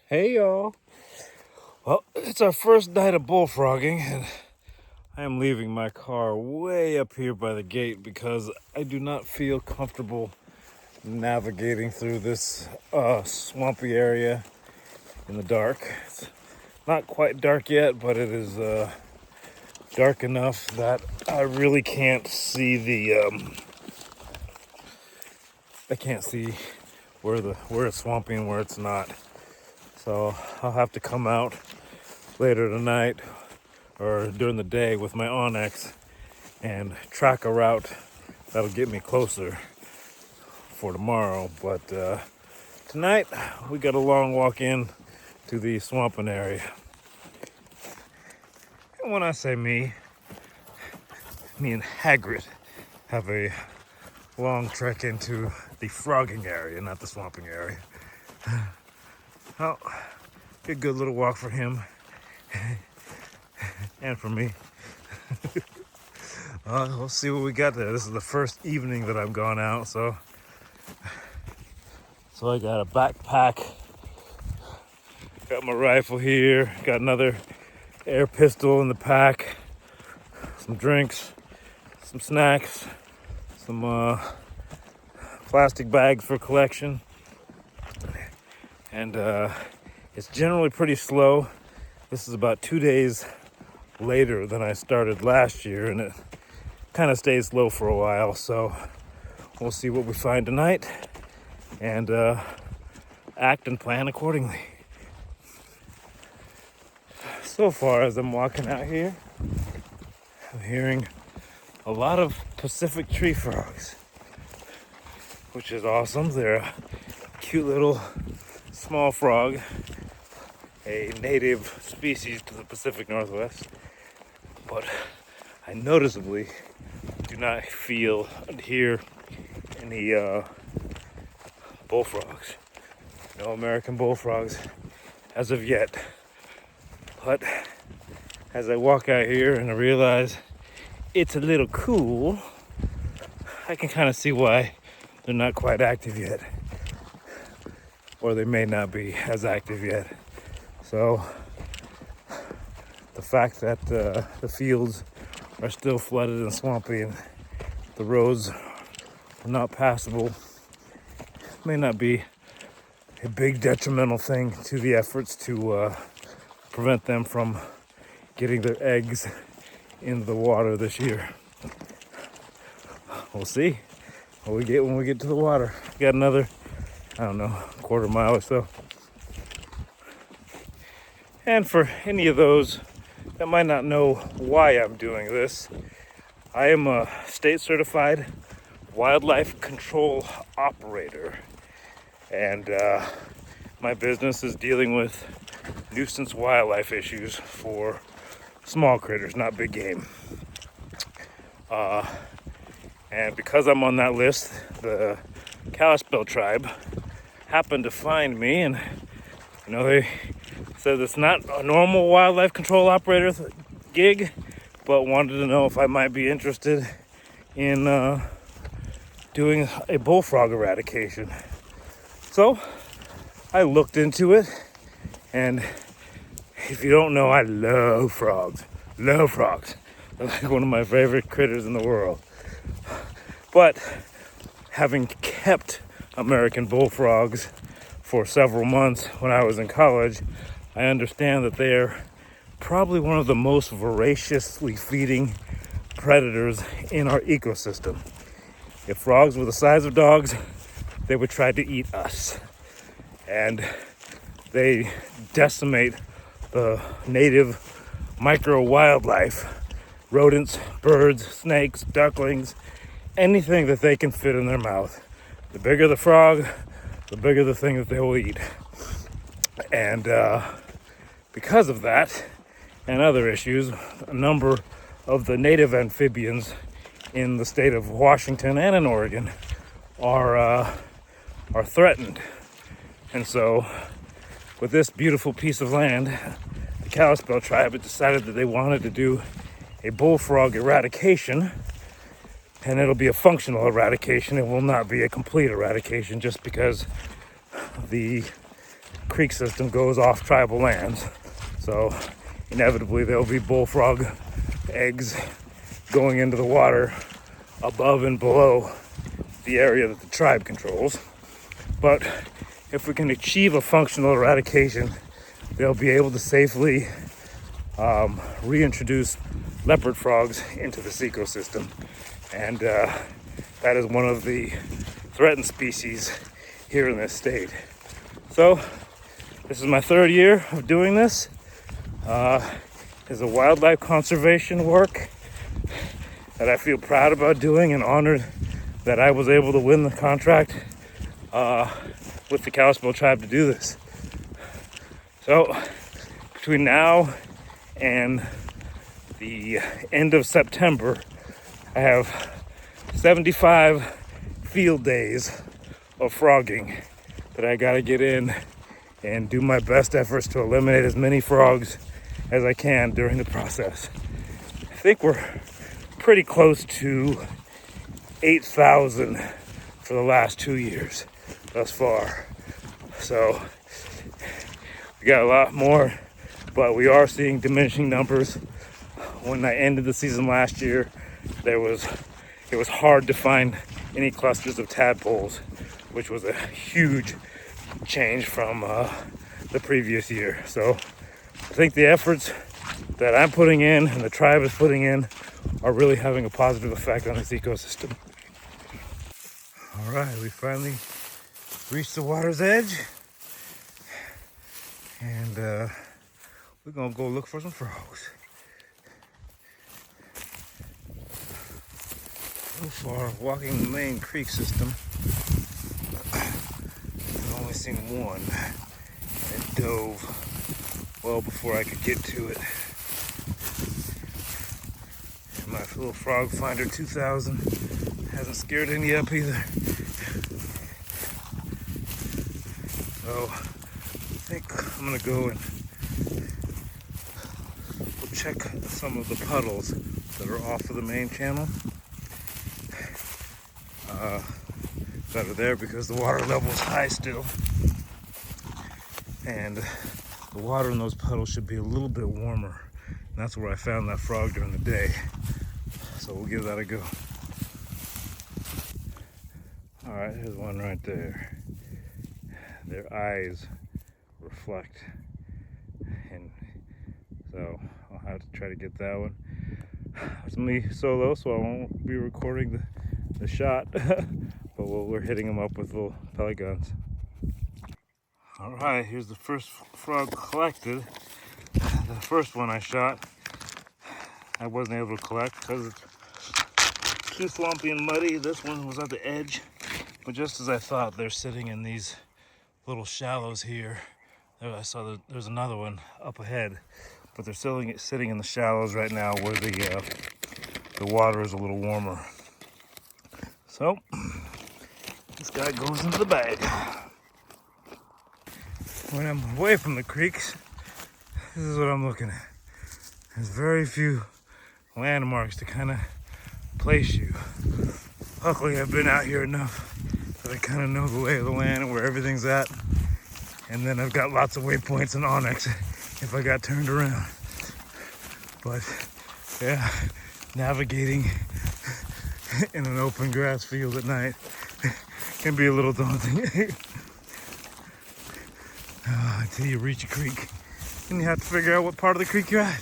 Hey y'all. Well, it's our first night of bullfrogging, and I am leaving my car way up here by the gate because I do not feel comfortable navigating through this swampy area in the dark. It's not quite dark yet, but it is dark enough that I really can't see I can't see where it's swampy and where it's not. So I'll have to come out later tonight or during the day with my Onyx and track a route that'll get me closer for tomorrow. But tonight we got a long walk in to the swamping area. And when I say me and Hagrid have a long trek into the frogging area, not the swamping area. Well, be a good little walk for him and for me. We'll see what we got there. This is the first evening that I've gone out, so I got a backpack, got my rifle here, got another air pistol in the pack, some drinks, some snacks, some plastic bags for collection. And it's generally pretty slow. This is about 2 days later than I started last year, and it kind of stays slow for a while. So we'll see what we find tonight and act and plan accordingly. So far, as I'm walking out here, I'm hearing a lot of Pacific tree frogs, which is awesome. They're a cute little small frog, a native species to the Pacific Northwest, but I noticeably do not feel and hear any bullfrogs. No American bullfrogs as of yet. But as I walk out here and I realize it's a little cool, I can kind of see why they're not quite active yet. Or they may not be as active yet. So the fact that the fields are still flooded and swampy and the roads are not passable may not be a big detrimental thing to the efforts to prevent them from getting their eggs in the water this year. We'll see what we get when we get to the water. Got another, I don't know, quarter mile or so. And for any of those that might not know why I'm doing this, I am a state certified wildlife control operator. And my business is dealing with nuisance wildlife issues for small critters, not big game. And because I'm on that list, the Kalispel tribe happened to find me, and they said it's not a normal wildlife control operator gig, but wanted to know if I might be interested in doing a bullfrog eradication. So I looked into it, and if you don't know, I love frogs. Love frogs. They're like one of my favorite critters in the world. But having kept American bullfrogs for several months when I was in college, I understand that they're probably one of the most voraciously feeding predators in our ecosystem. If frogs were the size of dogs, they would try to eat us. And they decimate the native micro wildlife, rodents, birds, snakes, ducklings, anything that they can fit in their mouth. The bigger the frog, the bigger the thing that they will eat. And because of that and other issues, a number of the native amphibians in the state of Washington and in Oregon are threatened. And so with this beautiful piece of land, the Kalispel tribe had decided that they wanted to do a bullfrog eradication, and it'll be a functional eradication. It will not be a complete eradication just because the creek system goes off tribal lands. So inevitably there'll be bullfrog eggs going into the water above and below the area that the tribe controls. But if we can achieve a functional eradication, they'll be able to safely reintroduce leopard frogs into this ecosystem. And that is one of the threatened species here in this state. So this is my third year of doing this. It's a wildlife conservation work that I feel proud about doing and honored that I was able to win the contract with the Kalispel tribe to do this. So between now and the end of September, I have 75 field days of frogging that I gotta get in and do my best efforts to eliminate as many frogs as I can during the process. I think we're pretty close to 8,000 for the last 2 years thus far. So we got a lot more, but we are seeing diminishing numbers. When I ended the season last year, it was hard to find any clusters of tadpoles, which was a huge change from the previous year. So I think the efforts that I'm putting in and the tribe is putting in are really having a positive effect on this ecosystem. All right, we finally reached the water's edge, and we're gonna go look for some frogs. So far, walking the main creek system, I've only seen one. It dove well before I could get to it. And my little frog finder 2000 hasn't scared any up either. So I think I'm gonna go and we'll check some of the puddles that are off of the main channel that are there because the water level is high still, and the water in those puddles should be a little bit warmer, and that's where I found that frog during the day. So we'll give that a go. All right, here's one right there. Their eyes reflect, and so I'll have to try to get that one. It's me solo, so I won't be recording the shot, but we're hitting them up with little pellet guns. All right, here's the first frog collected. The first one I shot, I wasn't able to collect because it's too swampy and muddy. This one was at the edge, but just as I thought, they're sitting in these little shallows here. There, I saw there's another one up ahead, but they're sitting in the shallows right now where the water is a little warmer. So this guy goes into the bag. When I'm away from the creeks, this is what I'm looking at. There's very few landmarks to kind of place you. Luckily, I've been out here enough that I kind of know the lay of the land and where everything's at. And then I've got lots of waypoints and onyx if I got turned around. But yeah, navigating in an open grass field at night can be a little daunting. Until you reach a creek, and you have to figure out what part of the creek you're at.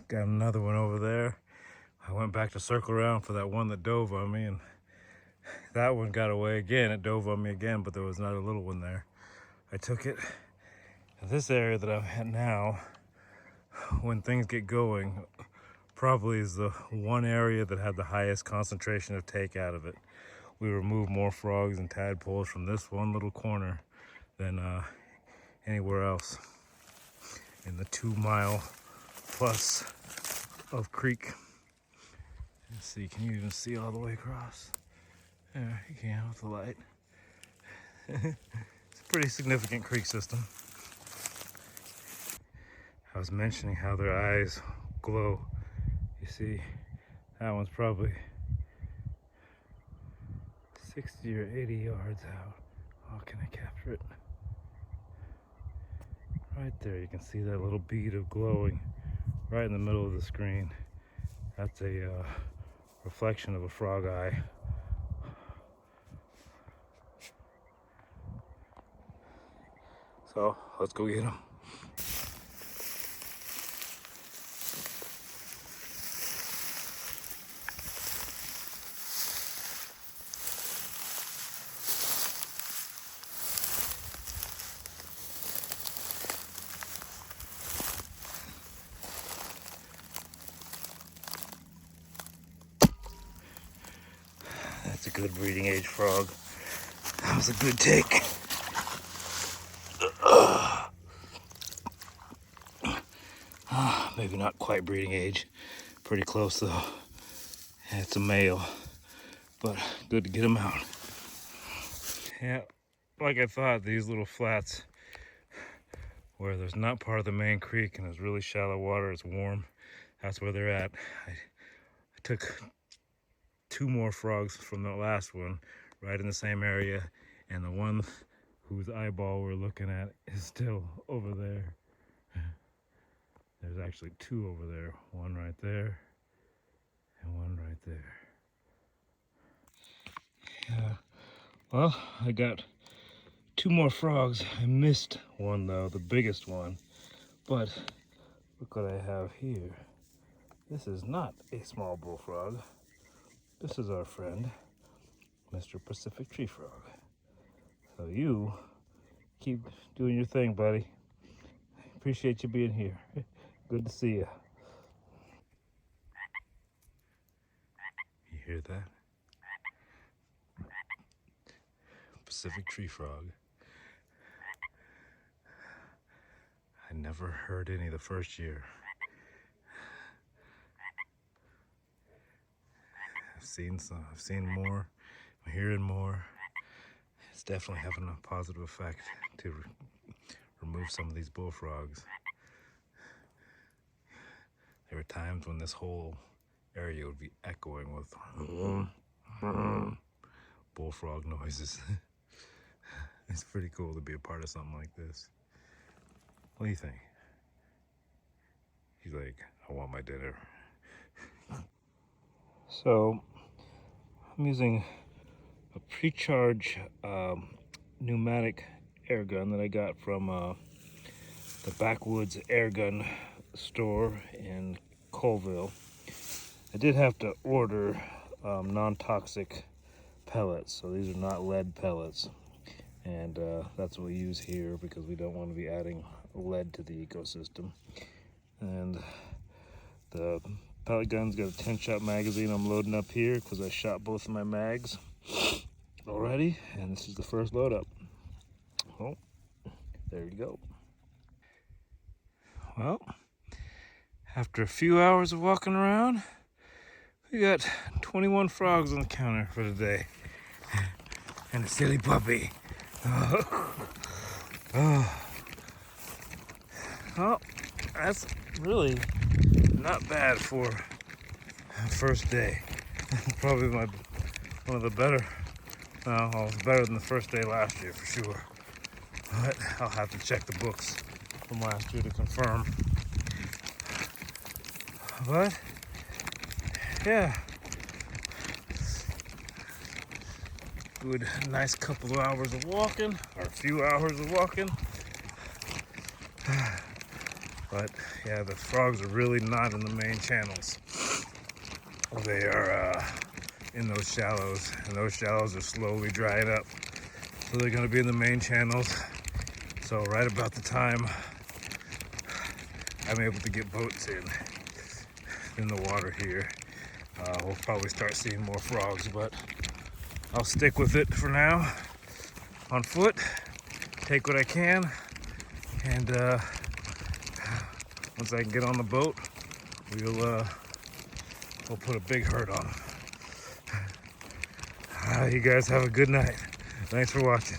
Got another one over there. I went back to circle around for that one that dove on me, and that one got away again. It dove on me again, but there was not a little one there. I took it. This area that I'm at now, when things get going, probably is the one area that had the highest concentration of take out of it. We remove more frogs and tadpoles from this one little corner than anywhere else in the 2 mile plus of creek. Let's see, can you even see all the way across? Yeah, you can with the light. It's a pretty significant creek system. I was mentioning how their eyes glow. You see, that one's probably 60 or 80 yards out. Oh, can I capture it? Right there, you can see that little bead of glowing right in the middle of the screen. That's a reflection of a frog eye. So let's go get them. That's a good breeding age frog. That was a good take. Maybe not quite breeding age. Pretty close though. Yeah, it's a male, but good to get him out. Yeah, like I thought, these little flats where there's not part of the main creek and there's really shallow water, it's warm, that's where they're at. I took 2 more frogs from the last one right in the same area, and the one whose eyeball we're looking at is still over there. There's actually 2 over there, one right there and one right there. Yeah, well, I got 2 more frogs. I missed one though, the biggest one, but look what I have here. This is not a small bullfrog. This is our friend, Mr. Pacific Tree Frog. So you keep doing your thing, buddy. Appreciate you being here. Good to see you. You hear that? Pacific Tree Frog. I never heard any the first year. I've seen some, I've seen more, I'm hearing more. It's definitely having a positive effect to remove some of these bullfrogs. There were times when this whole area would be echoing with bullfrog noises. It's pretty cool to be a part of something like this. What do you think? He's like, I want my dinner. So, I'm using a pre-charge pneumatic air gun that I got from the Backwoods Air Gun store in Colville. I did have to order non-toxic pellets, so these are not lead pellets, and that's what we use here because we don't want to be adding lead to the ecosystem. And the pellet gun's got a 10-shot magazine I'm loading up here because I shot both of my mags already, and this is the first load up. Oh, there you go. Well, after a few hours of walking around, we got 21 frogs on the counter for today. And a silly puppy. Oh. Well, that's really not bad for a first day. Probably one of the better, well, it's better than the first day last year for sure. But I'll have to check the books from last year to confirm. But yeah, good, nice couple of hours of walking, or a few hours of walking. But yeah, the frogs are really not in the main channels. They are in those shallows, and those shallows are slowly drying up. So they're going to be in the main channels. So right about the time I'm able to get boats in the water here, we'll probably start seeing more frogs, but I'll stick with it for now on foot, take what I can, and once I can get on the boat, we'll put a big herd on them. You guys have a good night. Thanks for watching.